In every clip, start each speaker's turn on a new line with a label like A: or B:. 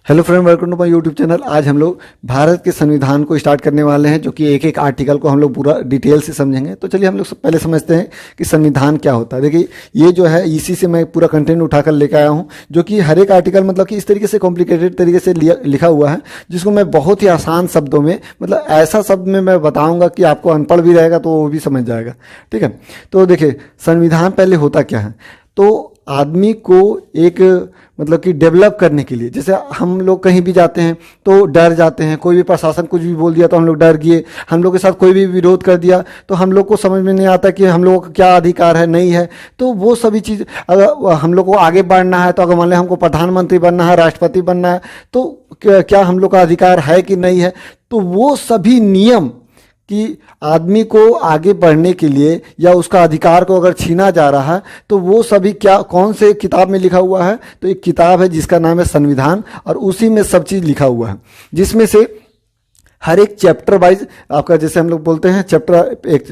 A: Hello friend, welcome to my YouTube channel. आज हम लोग भारत के संविधान को स्टार्ट करने वाले हैं, जो कि एक एक आर्टिकल को हम लोग पूरा डिटेल से समझेंगे। तो चलिए हम लोग पहले समझते हैं कि संविधान क्या होता है। देखिए, ये जो है इसी से मैं पूरा कंटेंट उठाकर लेकर आया हूँ, जो कि हर एक आर्टिकल मतलब कि इस तरीके से कॉम्प्लिकेटेड तरीके से लिखा हुआ है, जिसको मैं बहुत ही आसान शब्दों में, मतलब ऐसा शब्द में मैं बताऊँगा कि आपको अनपढ़ भी रहेगा तो वो भी समझ जाएगा। ठीक है, तो देखिए संविधान पहले होता क्या है। तो आदमी को एक मतलब कि डेवलप करने के लिए, जैसे हम लोग कहीं भी जाते हैं तो डर जाते हैं, कोई भी प्रशासन कुछ भी बोल दिया तो हम लोग डर गए, हम लोग के साथ कोई भी विरोध कर दिया तो हम लोग को समझ में नहीं आता कि हम लोगों का क्या अधिकार है नहीं है। तो वो सभी चीज़, अगर हम लोग को आगे बढ़ना है, तो अगर मान लें हमको प्रधानमंत्री बनना है, राष्ट्रपति बनना है, तो क्या हम लोग का अधिकार है कि नहीं है। तो वो सभी नियम कि आदमी को आगे बढ़ने के लिए या उसका अधिकार को अगर छीना जा रहा है, तो वो सभी क्या कौन से किताब में लिखा हुआ है। तो एक किताब है जिसका नाम है संविधान, और उसी में सब चीज़ लिखा हुआ है, जिसमें से हर एक चैप्टर वाइज आपका, जैसे हम लोग बोलते हैं चैप्टर, एक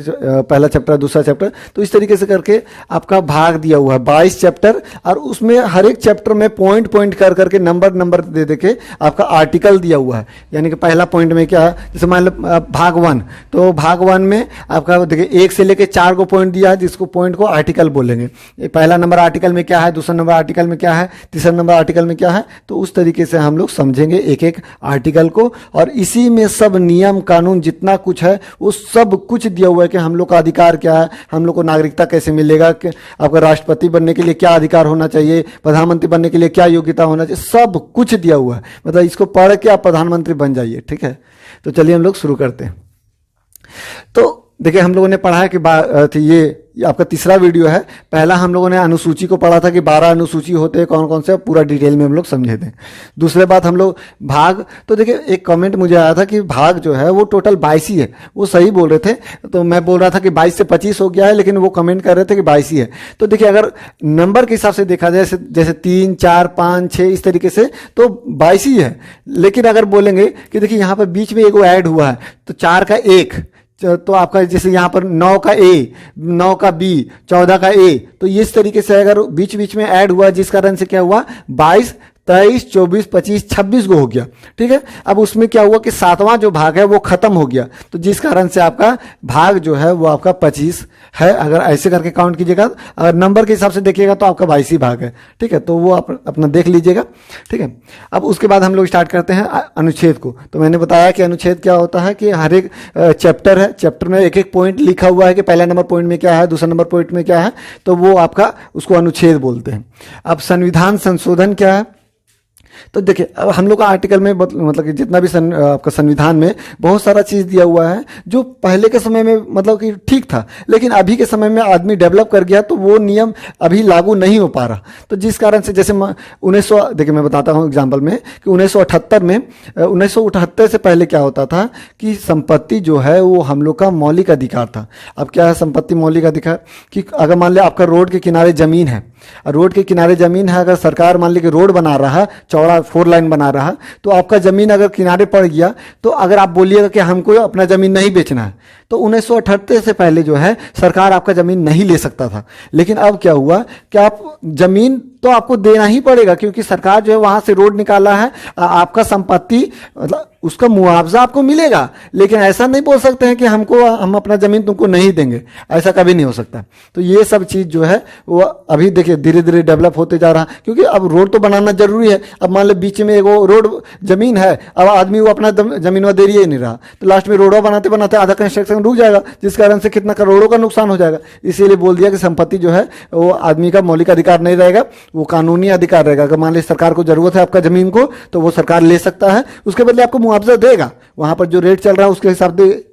A: पहला चैप्टर, दूसरा चैप्टर, तो इस तरीके से करके आपका भाग दिया हुआ है 22 चैप्टर। और उसमें हर एक चैप्टर में पॉइंट पॉइंट कर करके नंबर दे के आपका आर्टिकल दिया हुआ है। यानी कि पहला पॉइंट में क्या है, जैसे मान लो भाग 1, तो भाग 1 में आपका देखिए 1 से लेके 4 को पॉइंट दिया है, जिसको पॉइंट को आर्टिकल बोलेंगे। पहला नंबर आर्टिकल में क्या है, दूसरा नंबर आर्टिकल में क्या है, तीसरा नंबर आर्टिकल में क्या है। तो उस तरीके से हम लोग समझेंगे एक एक आर्टिकल को, और इसी में सब नियम कानून जितना कुछ है वो सब कुछ दिया हुआ है कि हम लोग का अधिकार क्या है, हम लोग को नागरिकता कैसे मिलेगा, कि आपका राष्ट्रपति बनने के लिए क्या अधिकार होना चाहिए, प्रधानमंत्री बनने के लिए क्या योग्यता होना चाहिए, सब कुछ दिया हुआ है। मतलब इसको पढ़ के आप प्रधानमंत्री बन जाइए। ठीक है, तो चलिए हम लोग शुरू करते हैं। तो देखिए, हम लोगों ने पढ़ा है कि ये आपका तीसरा वीडियो है। पहला हम लोगों ने अनुसूची को पढ़ा था कि 12 अनुसूची होते हैं, कौन कौन से, पूरा डिटेल में हम लोग समझे थे। दूसरे बात हम लोग भाग, तो देखिए एक कमेंट मुझे आया था कि भाग जो है वो टोटल 22 ही है। वो सही बोल रहे थे, तो मैं बोल रहा था कि 22 से 25 हो गया है, लेकिन वो कमेंट कर रहे थे कि 22 ही है। तो देखिए, अगर नंबर के हिसाब से देखा जाए, जैसे 3, 4, 5, 6 इस तरीके से, तो 22 ही है। लेकिन अगर बोलेंगे कि देखिए यहाँ पर बीच में एगो ऐड हुआ है, तो 4 का 1, तो आपका जैसे यहाँ पर 9 का ए, 9 का बी, 14 का ए, तो इस तरीके से अगर बीच बीच में ऐड हुआ, जिस कारण से क्या हुआ 22, 23, 24, 25, 26 को हो गया। ठीक है, अब उसमें क्या हुआ कि 7वां जो भाग है वो खत्म हो गया, तो जिस कारण से आपका भाग जो है वो आपका 25 है। अगर ऐसे करके काउंट कीजिएगा, अगर नंबर के हिसाब से देखिएगा तो आपका 22 ही भाग है। ठीक है, तो वो आप अपना देख लीजिएगा। ठीक है, अब उसके बाद हम लोग स्टार्ट करते हैं अनुच्छेद को। तो मैंने बताया कि अनुच्छेद क्या होता है कि हर एक चैप्टर है, चैप्टर में एक एक पॉइंट लिखा हुआ है कि पहला नंबर पॉइंट में क्या है, दूसरा नंबर पॉइंट में क्या है, तो वो आपका उसको अनुच्छेद बोलते हैं। अब संविधान संशोधन क्या है, तो देखिए अब हम लोग का आर्टिकल में मतलब कि जितना भी आपका संविधान में बहुत सारा चीज़ दिया हुआ है, जो पहले के समय में मतलब कि ठीक था, लेकिन अभी के समय में आदमी डेवलप कर गया, तो वो नियम अभी लागू नहीं हो पा रहा। तो जिस कारण से जैसे 1900, देखिए मैं बताता हूँ एग्जाम्पल में कि 1978 में, 1978 से पहले क्या होता था कि संपत्ति जो है वो हम लोग का मौलिक अधिकार था। अब क्या है संपत्ति मौलिक अधिकार, कि अगर मान लिया आपका रोड के किनारे जमीन है, रोड के किनारे जमीन है, अगर सरकार मान ली कि रोड बना रहा है, चौड़ा 4 लाइन बना रहा, तो आपका जमीन अगर किनारे पड़ गया, तो अगर आप बोलिएगा कि हमको अपना जमीन नहीं बेचना है, तो 1978 से पहले जो है सरकार आपका जमीन नहीं ले सकता था। लेकिन अब क्या हुआ कि आप जमीन तो आपको देना ही पड़ेगा, क्योंकि सरकार जो है वहां से रोड निकाला है, आपका संपत्ति मतलब उसका मुआवजा आपको मिलेगा। लेकिन ऐसा नहीं बोल सकते हैं कि हम अपना जमीन तुमको नहीं देंगे, ऐसा कभी नहीं हो सकता। तो ये सब चीज जो है वो अभी देखिए धीरे धीरे डेवलप होते जा रहा, क्योंकि अब रोड तो बनाना जरूरी है। अब मान लो बीच में एगो रोड जमीन है, अब आदमी वो अपना जमीन दे ही नहीं रहा, तो लास्ट में रोडवा बनाते बनाते आधा कंस्ट्रक्शन रुक जाएगा, जिस कारण से कितना करोड़ों का नुकसान हो जाएगा। इसीलिए बोल दिया कि संपत्ति जो है वो आदमी का मौलिक अधिकार नहीं रहेगा, वो कानूनी अधिकार रहेगा। अगर मान ली सरकार को जरूरत है आपका जमीन को, तो वो सरकार ले सकता है, उसके बदले आपको मुआवजा देगा, वहां पर जो रेट चल रहा है उसके हिसाब से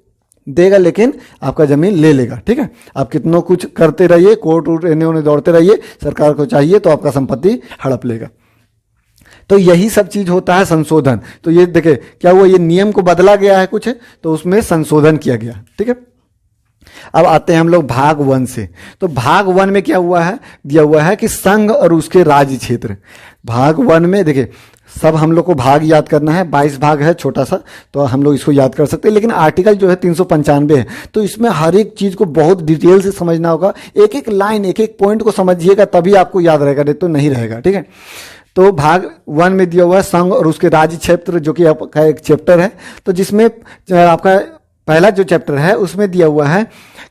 A: देगा, लेकिन आपका जमीन ले लेगा। ठीक है, आप कितना कुछ करते रहिए, कोर्ट एने ओने दौड़ते रहिए, सरकार को चाहिए तो आपका संपत्ति हड़प लेगा। तो यही सब चीज होता है संशोधन। तो ये देखिए क्या हुआ, ये नियम को बदला गया है कुछ, तो उसमें संशोधन किया गया। ठीक है, अब आते हैं हम लोग भाग 1 से। तो भाग 1 में क्या हुआ है, दिया हुआ है कि संघ और उसके राज्य क्षेत्र। भाग 1 में देखिए सब हम लोग को भाग याद करना है, 22 भाग है छोटा सा, तो हम लोग इसको याद कर सकते हैं। लेकिन आर्टिकल जो है 395 है, तो इसमें हर एक चीज को बहुत डिटेल से समझना होगा, एक एक लाइन एक एक पॉइंट को समझिएगा तभी आपको याद रहेगा, नहीं तो नहीं रहेगा। ठीक है, तो भाग 1 में दिया हुआ है संघ और उसके राज्य क्षेत्र, जो कि आपका एक चैप्टर है। तो जिसमें आपका पहला जो चैप्टर है उसमें दिया हुआ है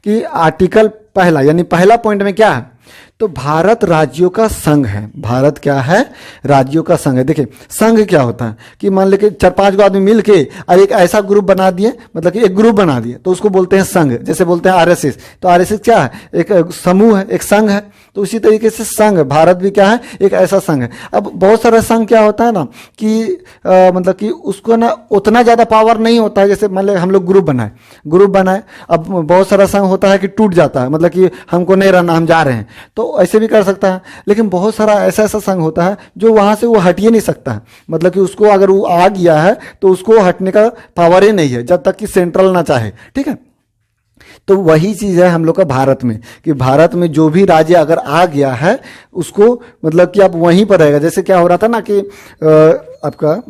A: कि आर्टिकल पहला, यानी पहला पॉइंट में क्या है, तो भारत राज्यों का संघ है। भारत क्या है, राज्यों का संघ है। देखिए संघ क्या होता है कि मान लीजिए 4-5 आदमी मिल के और एक ऐसा ग्रुप बना दिए, मतलब कि एक ग्रुप बना दिए, तो उसको बोलते हैं संघ। जैसे बोलते हैं आरएसएस, तो आरएसएस क्या है, एक समूह है, एक संघ है। तो उसी तरीके से संघ, भारत भी क्या है, एक ऐसा संघ है। अब बहुत सारा संघ क्या होता है ना कि मतलब कि उसको ना उतना ज़्यादा पावर नहीं होता है। जैसे मान लीजिए हम लोग ग्रुप बनाए, अब बहुत सारा संघ होता है कि टूट जाता है, मतलब कि हमको नहीं रहना, हम जा रहे हैं, तो ऐसे भी कर सकता है। लेकिन बहुत सारा ऐसा संघ होता है जो वहां से वो हट ही नहीं सकता है, मतलब कि उसको अगर वो आ गया है तो उसको हटने का पावर ही नहीं है जब तक कि सेंट्रल ना चाहे। ठीक है, तो वही चीज है हम लोग का भारत में, कि भारत में जो भी राज्य अगर आ गया है उसको मतलब कि आप वहीं पर रहेगा। जैसे क्या हो रहा था ना कि आपका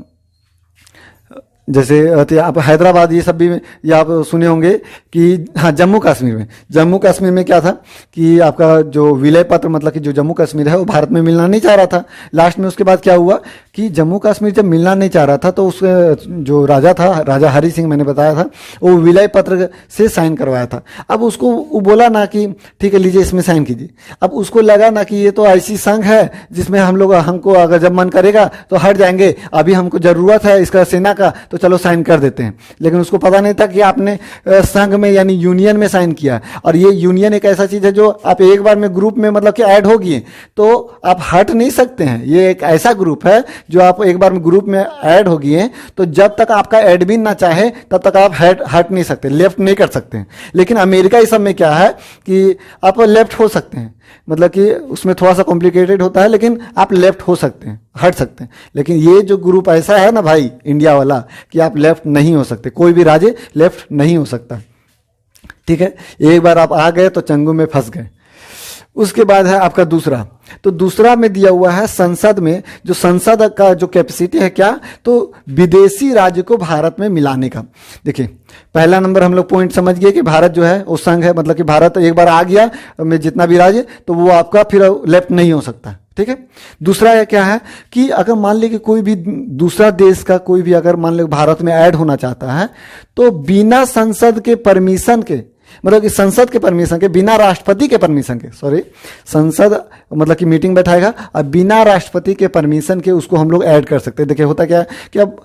A: जैसे आप हैदराबाद, ये सब भी ये आप सुने होंगे कि हाँ जम्मू कश्मीर में क्या था कि आपका जो विलय पत्र, मतलब कि जो जम्मू कश्मीर है वो भारत में मिलना नहीं चाह रहा था। लास्ट में उसके बाद क्या हुआ कि जम्मू कश्मीर जब मिलना नहीं चाह रहा था तो उसके जो राजा था, राजा हरि सिंह मैंने बताया था, वो विलय पत्र से साइन करवाया था। अब उसको वो बोला ना कि ठीक है लीजिए इसमें साइन कीजिए। अब उसको लगा ना कि ये तो ऐसी संघ है जिसमें हमको अगर जब मन करेगा तो हट जाएंगे, अभी हमको जरूरत है इसका सेना का, तो चलो साइन कर देते हैं। लेकिन उसको पता नहीं था कि आपने संघ में यानी यूनियन में साइन किया, और ये यूनियन एक ऐसा चीज है जो आप एक बार में ग्रुप में मतलब कि ऐड होगी तो आप हट नहीं सकते हैं। ये एक ऐसा ग्रुप है जो आप एक बार में ग्रुप में ऐड हो गए तो जब तक आपका एडमिन ना चाहे तब तक आप हट नहीं सकते, लेफ्ट नहीं कर सकते हैं। लेकिन अमेरिका इस सब में क्या है कि आप लेफ्ट हो सकते हैं, मतलब कि उसमें थोड़ा सा कॉम्प्लिकेटेड होता है, लेकिन आप लेफ्ट हो सकते हैं, हट सकते हैं। लेकिन ये जो ग्रुप ऐसा है ना भाई इंडिया वाला, कि आप लेफ्ट नहीं हो सकते, कोई भी राज्य लेफ्ट नहीं हो सकता। ठीक है, एक बार आप आ गए तो चंगू में फंस गए। उसके बाद है आपका दूसरा, तो दूसरा में दिया हुआ है संसद में, जो संसद का जो कैपेसिटी है क्या, तो विदेशी राज्य को भारत में मिलाने का। देखिए पहला नंबर हम लोग पॉइंट समझ गए कि भारत जो है वो संघ है, मतलब कि भारत एक बार आ गया में जितना भी राज्य, तो वो आपका फिर लेफ्ट नहीं हो सकता। ठीक है, दूसरा क्या है कि अगर मान लीजिए कि कोई भी दूसरा देश का कोई भी अगर मान लीजिए भारत में ऐड होना चाहता है तो बिना संसद के परमिशन के, मतलब कि संसद के परमिशन के, बिना राष्ट्रपति के परमिशन के, सॉरी संसद मतलब कि मीटिंग बैठाएगा और बिना राष्ट्रपति के परमिशन के उसको हम लोग ऐड कर सकते हैं। देखिए होता क्या है कि अब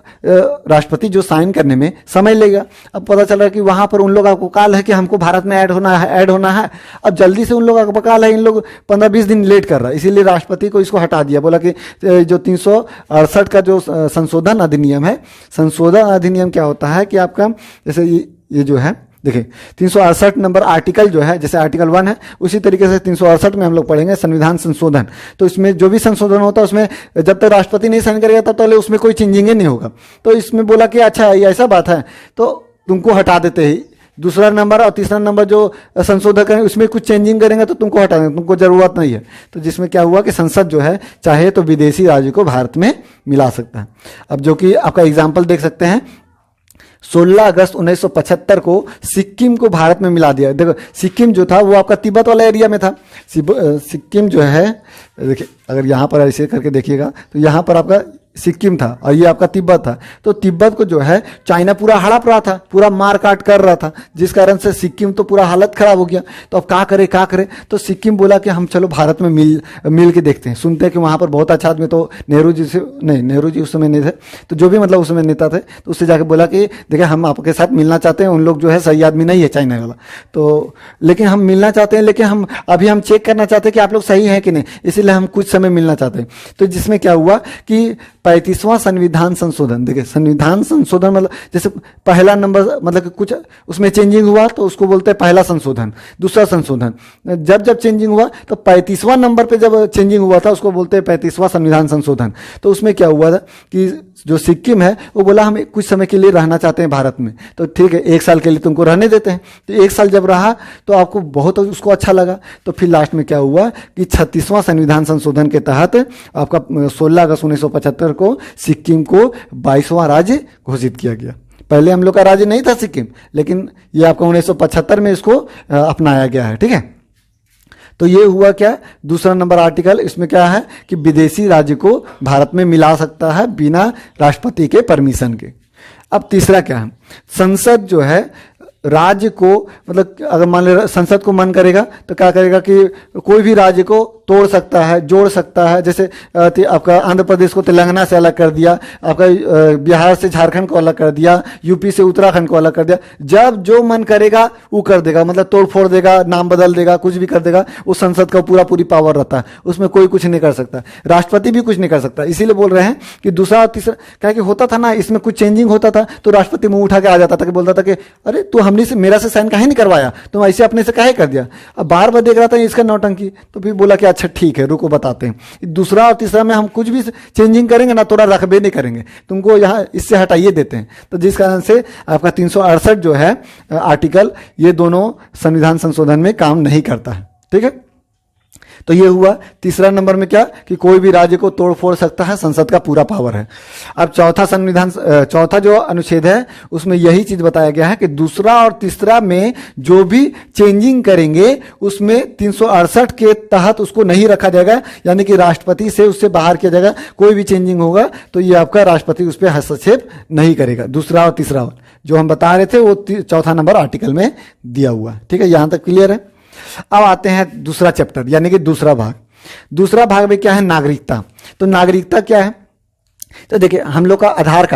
A: राष्ट्रपति जो साइन करने में समय लेगा, अब पता चल रहा है कि वहां पर उन लोगों को काल है कि हमको भारत में ऐड होना है। अब जल्दी से उन लोगों को काल है, इन लोग 15-20 दिन लेट कर रहा है, इसीलिए राष्ट्रपति को इसको हटा दिया। बोला कि जो 368 का जो संशोधन अधिनियम है, संशोधन अधिनियम क्या होता है कि आपका जैसे ये जो है देखिए 368 नंबर आर्टिकल जो है, जैसे आर्टिकल 1 है उसी तरीके से 368 में हम लोग पढ़ेंगे संविधान संशोधन। तो इसमें जो भी संशोधन होता है उसमें जब तक राष्ट्रपति नहीं साइन करेगा तब तक उसमें कोई चेंजिंग नहीं होगा। तो इसमें बोला कि अच्छा ये ऐसा बात है तो तुमको हटा देते ही, दूसरा नंबर और तीसरा नंबर जो संशोधन करेंगे उसमें कुछ चेंजिंग करेंगे तो तुमको हटा देंगे, तुमको जरूरत नहीं है। तो जिसमें क्या हुआ कि संसद जो है चाहे तो विदेशी राज्य को भारत में मिला सकता है। अब जो कि आपका एग्जाम्पल देख सकते हैं, 16 अगस्त 1975 को सिक्किम को भारत में मिला दिया। देखो सिक्किम जो था वो आपका तिब्बत वाला एरिया में था। सिक्किम जो है देखिए अगर यहाँ पर ऐसे करके देखिएगा तो यहाँ पर आपका सिक्किम था और ये आपका तिब्बत था। तो तिब्बत को जो है चाइना पूरा हड़प रहा था, पूरा मार काट कर रहा था, जिस कारण से सिक्किम तो पूरा हालत खराब हो गया। तो अब क्या करे, तो सिक्किम बोला कि हम चलो भारत में मिल के देखते हैं। सुनते हैं कि वहाँ पर बहुत अच्छा आदमी, तो नेहरू जी उस समय नहीं थे, तो जो भी मतलब उस समय नेता थे, तो उससे जाके बोला कि देखिए हम आपके साथ मिलना चाहते हैं, उन लोग जो है सही आदमी नहीं है चाइना वाला, तो लेकिन हम मिलना चाहते हैं, लेकिन हम चेक करना चाहते हैं कि आप लोग सही हैं कि नहीं, इसीलिए हम कुछ समय मिलना चाहते हैं। तो जिसमें क्या हुआ कि 35वां संविधान संशोधन, देखिए संविधान संशोधन मतलब जैसे पहला नंबर मतलब कि कुछ उसमें चेंजिंग हुआ तो उसको बोलते हैं पहला संशोधन, दूसरा संशोधन। जब चेंजिंग हुआ तो 35वां नंबर पे जब चेंजिंग हुआ था उसको बोलते हैं 35वां संविधान संशोधन। तो उसमें क्या हुआ था कि जो सिक्किम है वो बोला हम कुछ समय के लिए रहना चाहते हैं भारत में, तो ठीक है 1 साल के लिए तुमको रहने देते हैं। तो 1 साल जब रहा तो आपको बहुत उसको अच्छा लगा, तो फिर लास्ट में क्या हुआ कि 36वां संविधान संशोधन के तहत आपका 16 अगस्त 1975 को सिक्किम को 22वां राज्य घोषित किया गया। पहले हम लोग का राज्य नहीं था सिक्किम, लेकिन ये आपका 1975 में इसको अपनाया गया है। ठीक है, तो ये हुआ क्या, दूसरा नंबर आर्टिकल। इसमें क्या है कि विदेशी राज्य को भारत में मिला सकता है बिना राष्ट्रपति के परमिशन के। अब तीसरा क्या है, संसद जो है राज्य को, मतलब अगर मान लो संसद को मन करेगा तो क्या करेगा कि कोई भी राज्य को तोड़ सकता है, जोड़ सकता है। जैसे आपका आंध्र प्रदेश को तेलंगाना से अलग कर दिया, आपका बिहार से झारखंड को अलग कर दिया, यूपी से उत्तराखंड को अलग कर दिया। जब जो मन करेगा वो कर देगा, मतलब तोड़ फोड़ देगा, नाम बदल देगा, कुछ भी कर देगा। वो संसद का पूरी पावर रहता है, उसमें कोई कुछ नहीं कर सकता, राष्ट्रपति भी कुछ नहीं कर सकता। इसीलिए बोल रहे हैं कि दूसरा और तीसरा, क्या कि होता था ना, इसमें कुछ चेंजिंग होता था तो राष्ट्रपति मुंह उठा के आ जाता था कि बोलता था कि अरे तू हमने से मेरा से साइन काहे नहीं करवाया, तुम ऐसे अपने से काहे कर दिया। अब बार बार देख रहा था इसका नौटंकी, तो फिर बोला कि अच्छा ठीक है रुको बताते हैं। दूसरा और तीसरा में हम कुछ भी चेंजिंग करेंगे ना, थोड़ा रखबे नहीं करेंगे, तुमको यहाँ इससे हटाइए देते हैं। तो जिस कारण से आपका 368 जो है आर्टिकल, ये दोनों संविधान संशोधन में काम नहीं करता है। ठीक है, तो ये हुआ तीसरा नंबर में क्या कि कोई भी राज्य को तोड़ फोड़ सकता है, संसद का पूरा पावर है। अब चौथा जो अनुच्छेद है उसमें यही चीज बताया गया है कि दूसरा और तीसरा में जो भी चेंजिंग करेंगे उसमें 368 के तहत उसको नहीं रखा जाएगा, यानी कि राष्ट्रपति से उससे बाहर किया जाएगा। कोई भी चेंजिंग होगा तो ये आपका राष्ट्रपति उस पर हस्तक्षेप नहीं करेगा। दूसरा और तीसरा जो हम बता रहे थे वो चौथा नंबर आर्टिकल में दिया हुआ है। ठीक है, यहां तक क्लियर है। अब आते हैं दूसरा चैप्टर, यानी कि दूसरा भाग। दूसरा भाग में क्या है, नागरिकता। तो नागरिकता क्या है, तो देखिए हम लोग का आधार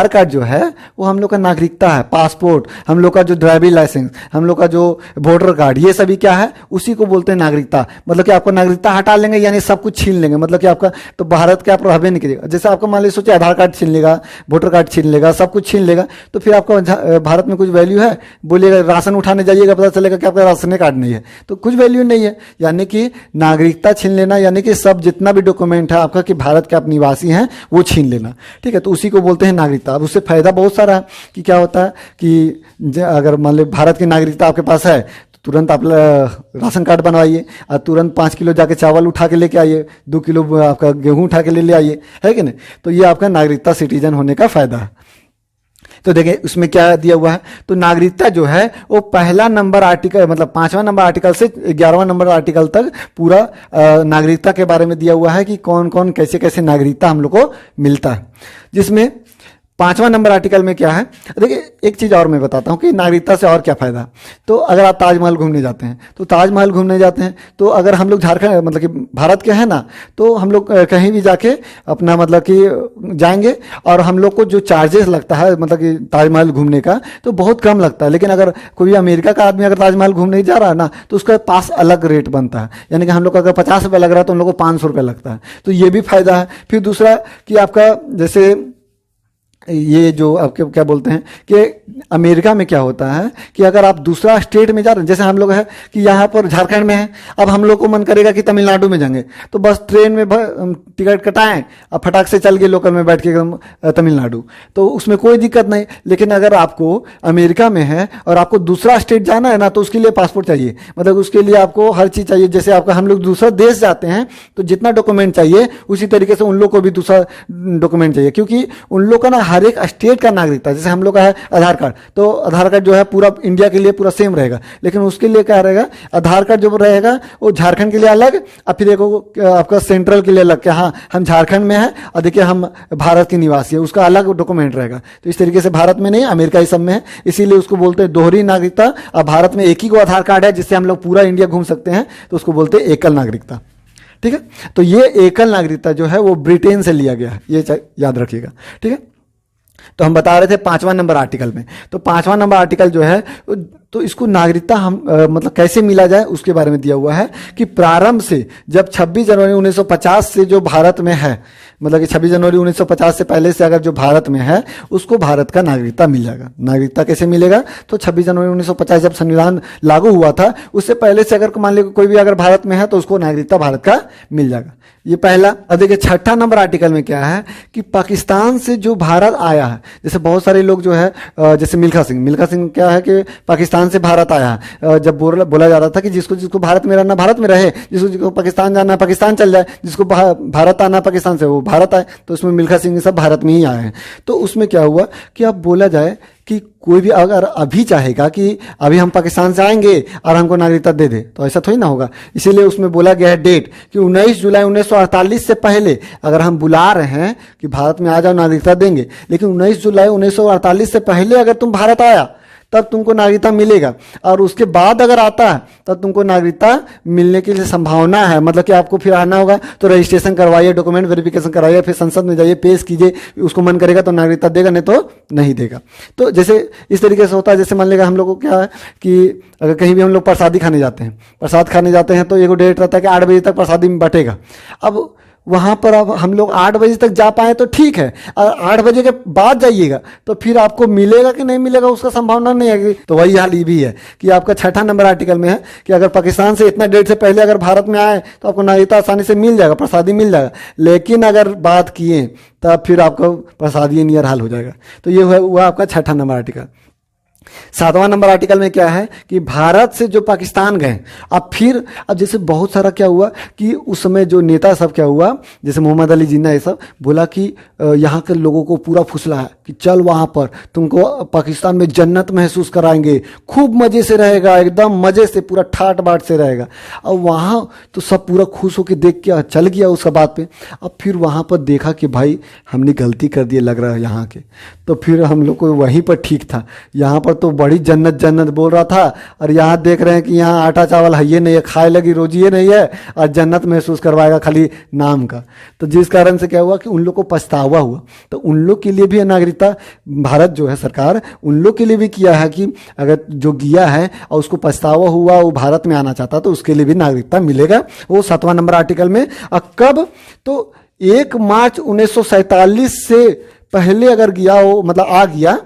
A: कार्ड जो है वो हम लोग का नागरिकता है, पासपोर्ट, हम लोग का जो ड्राइविंग लाइसेंस, हम लोग का जो वोटर कार्ड, ये सभी क्या है, उसी को बोलते हैं नागरिकता। मतलब कि आपको नागरिकता हटा लेंगे यानी सब कुछ छीन लेंगे, मतलब कि आपका तो भारत के आप रहबे नहीं करेगा। जैसे आपका मान लीजिए सोचिए आधार कार्ड छीन लेगा, वोटर कार्ड छीन लेगा, सब कुछ छीन लेगा, तो फिर आपका भारत में कुछ वैल्यू है। बोलिएगा राशन उठाने जाइएगा, पता चलेगा कि आपका राशन कार्ड नहीं है, तो कुछ वैल्यू नहीं है। यानी कि नागरिकता छीन लेना, यानी कि सब जितना भी डॉक्यूमेंट है आपका कि भारत के आप निवासी हैं वो छीन लेना। ठीक है, तो उसी को बोलते हैं नागरिकता। अब उससे फायदा बहुत सारा है कि क्या होता है कि अगर मान लो भारत की नागरिकता आपके पास है तो तुरंत आप राशन कार्ड बनवाइए और तुरंत 5 किलो जाके चावल उठा के लेके आइए, 2 किलो आपका गेहूं उठा के ले आइए, है कि नहीं। तो ये आपका नागरिकता सिटीजन होने का फायदा है। तो देखिए उसमें क्या दिया हुआ है, तो नागरिकता जो है वो पहला नंबर आर्टिकल, मतलब 5वां नंबर आर्टिकल से 11वां नंबर आर्टिकल तक पूरा नागरिकता के बारे में दिया हुआ है कि कौन कौन कैसे कैसे नागरिकता हम लोग को मिलता है। जिसमें 5वां नंबर आर्टिकल में क्या है, देखिए एक चीज और मैं बताता हूँ कि नागरिकता से और क्या फायदा। तो अगर आप ताजमहल घूमने जाते हैं, तो ताजमहल घूमने जाते हैं तो अगर हम लोग झारखंड मतलब कि भारत के हैं ना, तो हम लोग कहीं भी जाके अपना मतलब कि जाएंगे और हम लोग को जो चार्जेस लगता है मतलब कि ताजमहल घूमने का तो बहुत कम लगता है। लेकिन अगर कोई अमेरिका का आदमी अगर ताजमहल घूमने जा रहा है ना तो उसका पास अलग रेट बनता है, यानी कि हम लोग को अगर 50 रुपये लग रहा है तो हम लोग को 500 रुपये लगता है। तो ये भी फायदा है। फिर दूसरा कि आपका जैसे ये जो आपके क्या बोलते हैं कि अमेरिका में क्या होता है कि अगर आप दूसरा स्टेट में जा रहे हैं, जैसे हम लोग है कि यहाँ पर झारखंड में है, अब हम लोग को मन करेगा कि तमिलनाडु में जाएंगे तो बस ट्रेन में टिकट कटाएं और फटाक से चल गए लोकल में बैठ के एकदम तमिलनाडु, तो उसमें कोई दिक्कत नहीं। लेकिन अगर आपको अमेरिका में है और आपको दूसरा स्टेट जाना है ना तो उसके लिए पासपोर्ट चाहिए, मतलब उसके लिए आपको हर चीज़ चाहिए। जैसे आपका हम लोग दूसरा देश जाते हैं तो जितना डॉक्यूमेंट चाहिए उसी तरीके से उन लोग को भी दूसरा डॉक्यूमेंट चाहिए, क्योंकि उन लोग का ना हर एक स्टेट का नागरिकता, जैसे हम लोग का है आधार कार्ड, तो आधार कार्ड जो है पूरा इंडिया के लिए पूरा सेम रहेगा, लेकिन उसके लिए क्या रहेगा, आधार कार्ड जो रहेगा वो झारखंड के लिए अलग और फिर एक आपका सेंट्रल के लिए अलग, क्या हाँ हम झारखंड में है और देखिए हम भारत के निवासी है, उसका अलग डॉक्यूमेंट रहेगा। तो इस तरीके से भारत में नहीं, अमेरिका ही सब में है, इसीलिए उसको बोलते हैं दोहरी नागरिकता। और भारत में एक ही को आधार कार्ड है जिससे हम लोग पूरा इंडिया घूम सकते हैं, तो उसको बोलते हैं एकल नागरिकता। ठीक है, तो ये एकल नागरिकता जो है वो ब्रिटेन से लिया गया है, ये याद रखिएगा। ठीक है, तो हम बता रहे थे 5वां नंबर आर्टिकल में, तो 5वां नंबर आर्टिकल जो है तो इसको नागरिकता हम मतलब कैसे मिला जाए उसके बारे में दिया हुआ है कि प्रारंभ से जब 26 जनवरी 1950 से जो भारत में है, मतलब कि 26 जनवरी 1950 से पहले से अगर जो भारत में है उसको भारत का नागरिकता मिल जाएगा। नागरिकता कैसे मिलेगा, तो 26 जनवरी 1950 जब संविधान लागू हुआ था उससे पहले से अगर मान लीजिए कोई भी अगर भारत में है तो उसको नागरिकता भारत का मिल जाएगा। ये पहला। अब देखिए 6ठा नंबर आर्टिकल में क्या है कि पाकिस्तान से जो भारत आया है, जैसे बहुत सारे लोग जो है जैसे मिल्खा सिंह क्या है कि पाकिस्तान से भारत आया है। जब बोला जा रहा था कि जिसको भारत में रहना भारत में रहे, जिसको पाकिस्तान जाना है पाकिस्तान चल जाए, जिसको भारत आना पाकिस्तान से वो भारत आए, तो उसमें मिल्खा सिंह सब भारत में ही आए हैं। तो उसमें क्या हुआ कि अब बोला जाए कि कोई भी अगर अभी चाहेगा कि अभी हम पाकिस्तान से आएंगे और हमको नागरिकता दे दे, तो ऐसा थोड़ी ना होगा। इसीलिए उसमें बोला गया है डेट कि 19 जुलाई 1948 से पहले अगर हम बुला रहे हैं कि भारत में आ जाओ नागरिकता देंगे, लेकिन 19 जुलाई 1948 से पहले अगर तुम भारत आया तब तुमको नागरिकता मिलेगा, और उसके बाद अगर आता है तब तुमको नागरिकता मिलने की संभावना है। मतलब कि आपको फिर आना होगा तो रजिस्ट्रेशन करवाइए, डॉक्यूमेंट वेरिफिकेशन कराइए, फिर संसद में जाइए, पेश कीजिए, उसको मन करेगा तो नागरिकता देगा, नहीं तो नहीं देगा। तो जैसे इस तरीके से होता है, जैसे मान लेगा हम लोग को क्या है कि अगर कहीं भी हम लोग प्रसादी खाने जाते हैं, प्रसाद खाने जाते हैं तो एक डेट रहता है कि 8 बजे तक प्रसादी में बटेगा। अब वहाँ पर अब हम लोग 8 बजे तक जा पाए तो ठीक है, और 8 बजे के बाद जाइएगा तो फिर आपको मिलेगा कि नहीं मिलेगा उसका संभावना नहीं है। तो वही हाल ये भी है कि आपका 6ठा नंबर आर्टिकल में है कि अगर पाकिस्तान से इतना डेट से पहले अगर भारत में आए तो आपको नागरिकता आसानी से मिल जाएगा, प्रसादी मिल जाएगा, लेकिन अगर बात किए तब फिर आपको प्रसादी नियर हाल हो जाएगा। तो ये हुआ आपका 6ठा नंबर आर्टिकल। 7वां नंबर आर्टिकल में क्या है कि भारत से जो पाकिस्तान गए, अब जैसे बहुत सारा क्या हुआ कि उस समय जो नेता सब क्या हुआ, जैसे मोहम्मद अली जिन्ना ये सब बोला कि यहाँ के लोगों को पूरा फुसलाया कि चल वहाँ पर तुमको पाकिस्तान में जन्नत महसूस कराएंगे, खूब मज़े से रहेगा, एकदम मज़े से पूरा ठाट बाट से रहेगा। अब वहाँ तो सब पूरा खुश होकर देख के चल गया उसका बात पे। अब फिर वहाँ पर देखा कि भाई हमने गलती कर दी लग रहा है यहाँ के, तो फिर हम लोग को वहीं पर ठीक था। यहाँ पर तो बड़ी जन्नत जन्नत बोल रहा था, और यहाँ देख रहे हैं कि यहाँ आटा चावल है ये नहीं है, खाए लगी रोजी ये नहीं है, और जन्नत महसूस करवाएगा खाली नाम का। तो जिस कारण से क्या हुआ कि उन लोग को पछतावा हुआ। तो उन लोग के लिए भी नागरिकता भारत जो है सरकार उन लोग के लिए भी किया है कि अगर जो गया है और उसको पछतावा हुआ, वो भारत में आना चाहता, तो उसके लिए भी नागरिकता मिलेगा। वो 7वां नंबर आर्टिकल में। और कब? तो 1 मार्च 1947 से पहले अगर गया हो, मतलब आ गया,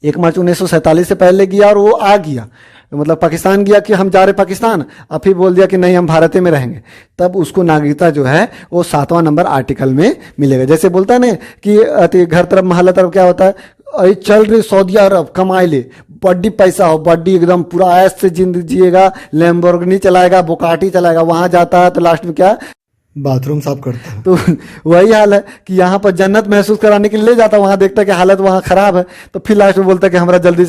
A: 1 मार्च 1947 से पहले गया और वो आ गया, मतलब पाकिस्तान गया कि हम जा रहे पाकिस्तान, अब फिर बोल दिया कि नहीं हम भारत में रहेंगे, तब उसको नागरिकता जो है वो 7वां नंबर आर्टिकल में मिलेगा। जैसे बोलता है ना कि घर तरफ महल तरफ क्या होता है, अरे चल रही सऊदी अरब कमाए ले, बड्डी पैसा हो, बड्डी एकदम पूरा ऐश से जिंदगी जिएगा, लैम्बोर्गिनी चलाएगा, बुकाटी चलाएगा, वहां जाता है तो लास्ट में क्या बाथरूम साफ करता है। तो वही हाल है कि यहाँ पर जन्नत महसूस कराने के लिए ले जाता, वहाँ देखता है कि हालत वहाँ खराब है, तो फिर लास्ट में बोलता है कि हमरा जल्दी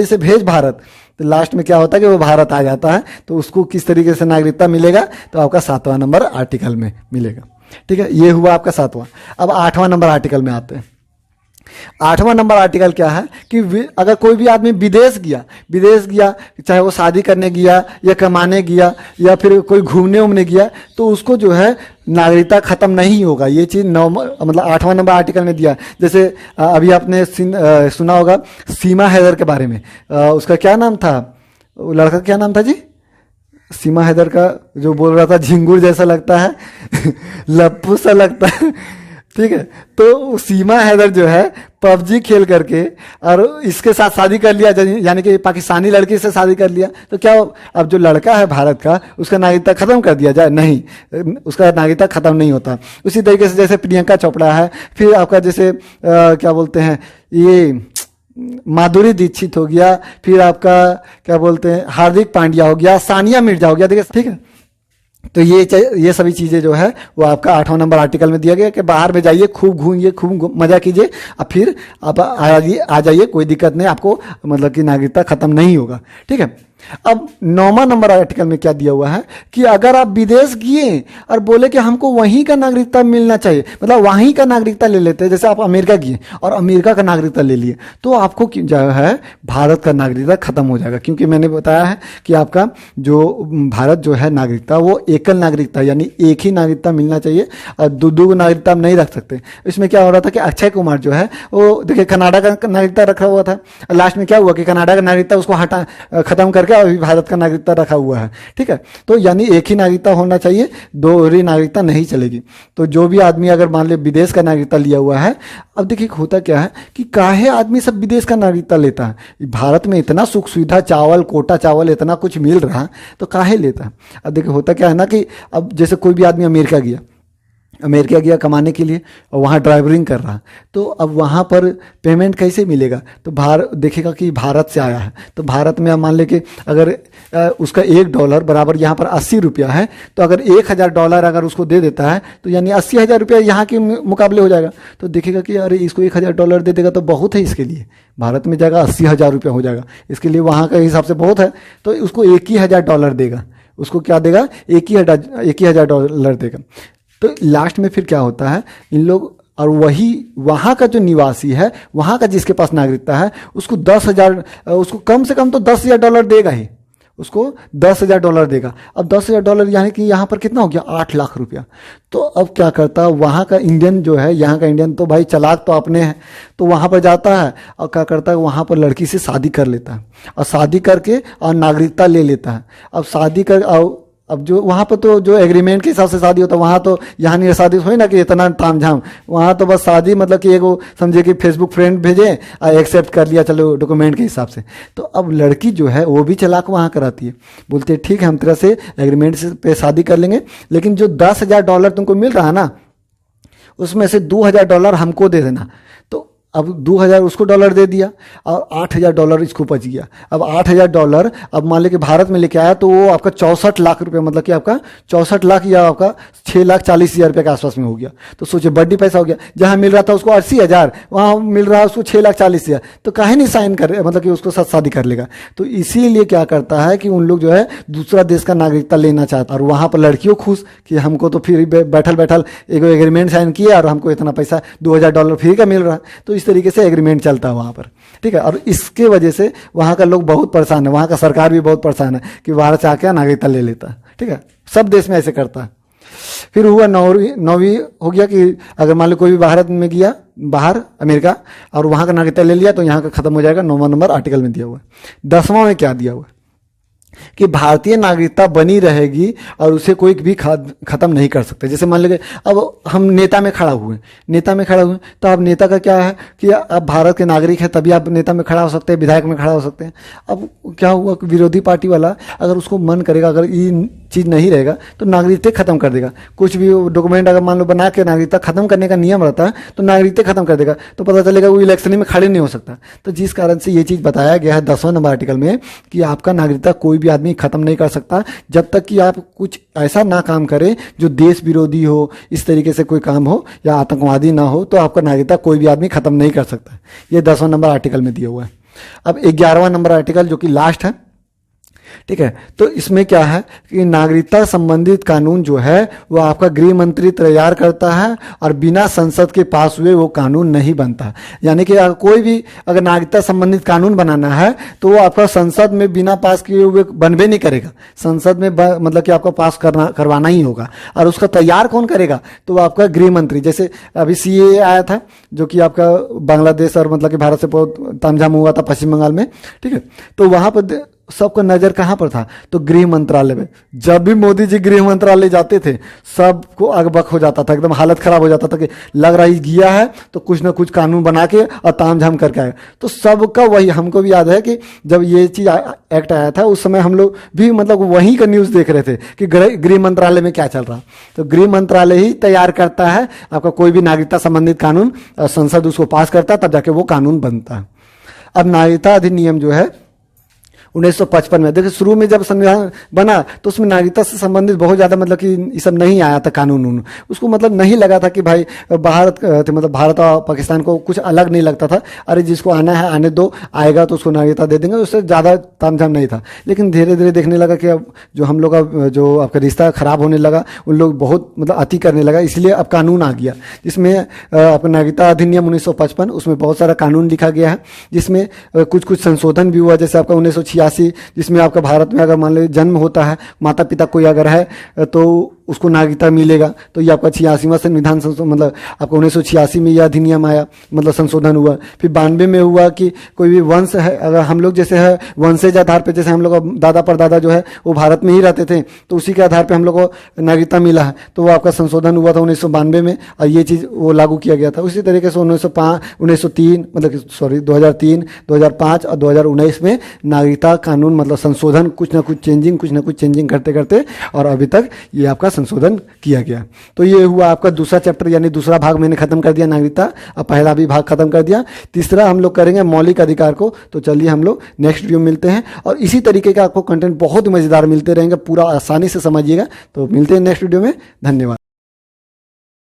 A: से भेज भारत। तो लास्ट में क्या होता है कि वो भारत आ जाता है। तो उसको किस तरीके से नागरिकता मिलेगा, तो आपका 7वां नंबर आर्टिकल में मिलेगा। ठीक है, ये हुआ आपका 7वां। अब 8वां नंबर आर्टिकल में आते हैं। 8वां नंबर आर्टिकल क्या है कि अगर कोई भी आदमी विदेश गया, चाहे वो शादी करने गया या कमाने गया या फिर कोई घूमने उमने गया, तो उसको जो है नागरिकता खत्म नहीं होगा। ये चीज़ मतलब 8वां नंबर आर्टिकल में दिया। जैसे अभी आपने सुना होगा सीमा हैदर के बारे में, उसका क्या नाम था, लड़का का क्या नाम था जी, सीमा हैदर का, जो बोल रहा था झिंगुर जैसा लगता है लप्पू सा लगता है। ठीक है, तो सीमा हैदर जो है पबजी खेल करके और इसके साथ शादी कर लिया, यानी कि पाकिस्तानी लड़की से शादी कर लिया, तो क्या अब जो लड़का है भारत का उसका नागरिकता खत्म कर दिया जाए? नहीं, उसका नागरिकता खत्म नहीं होता। उसी तरीके से जैसे प्रियंका चोपड़ा है, फिर आपका जैसे क्या बोलते हैं ये माधुरी दीक्षित हो गया, फिर आपका क्या बोलते हैं हार्दिक पांड्या हो गया, सानिया मिर्जा हो गया, देखिए ठीक है। तो ये सभी चीज़ें जो है वो आपका 8वां नंबर आर्टिकल में दिया गया कि बाहर में जाइए, खूब घूमिए, खूब मजा कीजिए, और फिर आप आ जाइए, कोई दिक्कत नहीं, आपको मतलब कि नागरिकता खत्म नहीं होगा। ठीक है। अब 9वां नंबर आर्टिकल में क्या दिया हुआ है कि अगर आप विदेश गए और बोले कि हमको वहीं का नागरिकता मिलना चाहिए, मतलब वहीं का नागरिकता ले लेते हैं, जैसे आप अमेरिका गए और अमेरिका का नागरिकता ले लिए, तो आपको जो है भारत का नागरिकता खत्म हो जाएगा। क्योंकि मैंने बताया है कि आपका जो भारत जो है नागरिकता वो एकल नागरिकता, यानी एक ही नागरिकता मिलना चाहिए, और दो नागरिकता आप नहीं रख सकते। इसमें क्या हो रहा था कि अक्षय कुमार जो है वो देखिए कनाडा का नागरिकता रखा हुआ था, लास्ट में क्या हुआ कि कनाडा का नागरिकता उसको खत्म करके अभी भारत का नागरिकता रखा हुआ है। ठीक है, तो यानी एक ही नागरिकता होना चाहिए, दोहरी नागरिकता नहीं चलेगी। तो जो भी आदमी अगर मान ले विदेश का नागरिकता लिया हुआ है, अब देखिए होता क्या है कि काहे आदमी सब विदेश का नागरिकता लेता है, भारत में इतना सुख सुविधा, चावल, कोटा चावल इतना कुछ मिल रहा है, तो काहे लेता है। अब देखिए होता क्या है ना कि अब जैसे कोई भी आदमी अमेरिका गया, अमेरिका गया कमाने के लिए और वहाँ ड्राइवरिंग कर रहा, तो अब वहाँ पर पेमेंट कैसे मिलेगा? तो भारत देखेगा कि भारत से आया है, तो भारत में आप मान ले कि अगर उसका $1 बराबर यहाँ पर 80 रुपया है, तो अगर $1000 अगर उसको दे देता है तो यानी 80,000 रुपया यहाँ के मुकाबले हो जाएगा। तो देखेगा कि अरे इसको $1000 दे देगा तो बहुत है इसके लिए, भारत में जाएगा 80,000 रुपया हो जाएगा, इसके लिए वहाँ का हिसाब से बहुत है, तो उसको $1,000 देगा। उसको क्या देगा? $1,000 देगा। तो लास्ट में फिर क्या होता है, इन लोग और वही वहाँ का जो निवासी है, वहाँ का जिसके पास नागरिकता है, उसको 10,000, उसको कम से कम तो $10,000 देगा ही, उसको $10,000 देगा। अब $10,000 यानी कि यहाँ पर कितना हो गया? 8 लाख रुपया। तो अब क्या करता है वहाँ का इंडियन जो है, यहाँ का इंडियन तो भाई चालाक तो अपने हैं, तो वहाँ पर जाता है और क्या करता है वहाँ पर लड़की से शादी कर लेता है, और शादी करके और नागरिकता ले लेता है। अब शादी कर अब जो वहाँ पर तो जो एग्रीमेंट के हिसाब से शादी होता है, वहाँ तो यहाँ नहीं शादी हुई ना कि इतना तामझाम, वहाँ तो बस शादी मतलब कि एगो समझे कि फेसबुक फ्रेंड भेजे और एक्सेप्ट कर लिया, चलो डॉक्यूमेंट के हिसाब से। तो अब लड़की जो है वो भी चालाक वहाँ कराती है, बोलते हैं ठीक है हम तेरा से एग्रीमेंट से पे शादी कर लेंगे, लेकिन जो $10,000 तुमको मिल रहा है ना, उसमें से $2,000 हमको दे देना। तो अब 2,000 उसको डॉलर दे दिया और $8,000 इसको बच गया। अब $8,000 अब मान लीजिए कि भारत में लेके आया तो वो आपका 64 लाख रुपए, मतलब कि आपका 64 लाख या आपका 6,40,000 रुपये के आसपास में हो गया। तो सोचिए बड्डी पैसा हो गया, जहाँ मिल रहा था उसको 80,000, वहाँ मिल रहा है उसको 6,40,000, तो काहे नहीं साइन कर, मतलब कि उसको साथ शादी कर लेगा। तो इसीलिए क्या करता है कि उन लोग जो है दूसरा देश का नागरिकता लेना चाहता, और वहाँ पर लड़कियों खुश कि हमको तो फिर बैठल बैठल एक एग्रीमेंट साइन किया और हमको इतना पैसा $2,000 फ्री का मिल रहा है। तो इस तरीके से एग्रीमेंट चलता है वहाँ पर, ठीक है। और इसके वजह से वहाँ का लोग बहुत परेशान है, वहाँ का सरकार भी बहुत परेशान है कि भारत से आके नागरिकता ले लेता है, ठीक है। सब देश में ऐसे करता है। फिर हुआ नौवीं हो गया कि अगर मान लो कोई भी भारत में गया, बाहर अमेरिका, और वहाँ का नागरिकता ले लिया तो यहाँ का खत्म हो जाएगा। 9वां नंबर आर्टिकल में दिया हुआ है। 10वां में क्या दिया हुआ है कि भारतीय नागरिकता बनी रहेगी और उसे कोई भी खत्म नहीं कर सकते। जैसे मान लीजिए अब हम नेता में खड़ा हुए, तो अब नेता का क्या है कि अब भारत के नागरिक है तभी आप नेता में खड़ा हो सकते हैं, विधायक में खड़ा हो सकते हैं। अब क्या हुआ कि विरोधी पार्टी वाला अगर उसको मन करेगा, अगर ये चीज़ नहीं रहेगा तो नागरिकता खत्म कर देगा। कुछ भी डॉक्यूमेंट अगर मान लो बना के नागरिकता खत्म करने का नियम रहता है तो नागरिकता खत्म कर देगा, तो पता चलेगा वो इलेक्शन में खड़े नहीं हो सकता। तो जिस कारण से ये चीज़ बताया गया है 10वां नंबर आर्टिकल में कि आपका नागरिकता कोई भी आदमी खत्म नहीं कर सकता जब तक कि आप कुछ ऐसा ना काम करें जो देश विरोधी हो, इस तरीके से कोई काम हो या आतंकवादी ना हो, तो आपका नागरिकता कोई भी आदमी खत्म नहीं कर सकता। ये 10वां नंबर आर्टिकल में दिया हुआ है। अब 11वां नंबर आर्टिकल जो कि लास्ट है, ठीक है। तो इसमें क्या है कि नागरिकता संबंधित कानून जो है वो आपका गृह मंत्री तैयार करता है और बिना संसद के पास हुए वो कानून नहीं बनता। यानी कि अगर कोई भी अगर नागरिकता संबंधित कानून बनाना है तो वो आपका संसद में बिना पास किए हुए बनबे नहीं करेगा। संसद में मतलब कि आपको पास करवाना ही होगा। और उसका तैयार कौन करेगा? तो वो आपका गृह मंत्री। जैसे अभी CAA आया था जो कि आपका बांग्लादेश और मतलब कि भारत से बहुत तामझाम हुआ था पश्चिम बंगाल में, ठीक है। तो वहां पर सबका नजर कहां पर था? तो गृह मंत्रालय में। जब भी मोदी जी गृह मंत्रालय जाते थे सबको अगबक हो जाता था, एकदम हालत खराब हो जाता था कि लग रहा है गया है तो कुछ ना कुछ कानून बना के और तामझाम करके आए। तो सबका वही, हमको भी याद है कि जब ये चीज एक्ट आया था उस समय हम लोग भी मतलब वहीं का न्यूज देख रहे थे कि गृह मंत्रालय में क्या चल रहा। तो गृह मंत्रालय ही तैयार करता है आपका कोई भी नागरिकता संबंधित कानून, संसद उसको पास करता है तब जाके वो कानून बनता है। अब नागरिकता अधिनियम जो है 1955 में, देखिए शुरू में जब संविधान बना तो उसमें नागरिकता से संबंधित बहुत ज़्यादा मतलब कि ये सब नहीं आया था कानून। उसको मतलब नहीं लगा था कि भाई भारत मतलब भारत और पाकिस्तान को कुछ अलग नहीं लगता था, अरे जिसको आना है आने दो, आएगा तो उसको नागरिकता दे देंगे, उससे ज़्यादा तामझाम नहीं था। लेकिन धीरे धीरे देखने लगा कि अब जो हम लोग का जो आपका रिश्ता खराब होने लगा, उन लोग बहुत मतलब अति करने लगा, इसलिए अब कानून आ गया जिसमें आपका नागरिकता अधिनियम 1955, उसमें बहुत सारा कानून लिखा गया है जिसमें कुछ कुछ संशोधन भी हुआ। जैसे आपका 1986 जिसमें आपका भारत में अगर मान लो जन्म होता है, माता पिता कोई अगर है तो उसको नागरिकता मिलेगा। तो ये आपका 86वां संविधान मतलब आपका 1986 में यह अधिनियम आया, मतलब संशोधन हुआ। फिर 92 में हुआ कि कोई भी वंश है, अगर हम लोग जैसे है वंशज आधार पे, जैसे हम लोग का दादा परदादा जो है वो भारत में ही रहते थे तो उसी के आधार पे हम लोग को नागरिकता मिला है, तो वो आपका संशोधन हुआ था 1992 में और ये चीज़ वो लागू किया गया था। उसी तरीके से 1903 मतलब सॉरी 2003, 2005 और 2019 में नागरिकता कानून मतलब संशोधन कुछ ना कुछ चेंजिंग करते करते और अभी तक ये आपका संशोधन किया गया। तो ये हुआ आपका दूसरा चैप्टर, यानी दूसरा भाग मैंने खत्म कर दिया नागरिकता, अब पहला भी भाग खत्म कर दिया। तीसरा हम लोग करेंगे मौलिक अधिकार को। तो चलिए हम लोग नेक्स्ट वीडियो में मिलते हैं, और इसी तरीके का आपको कंटेंट बहुत मज़ेदार मिलते रहेंगे, पूरा आसानी से समझिएगा। तो मिलते हैं नेक्स्ट वीडियो में, धन्यवाद।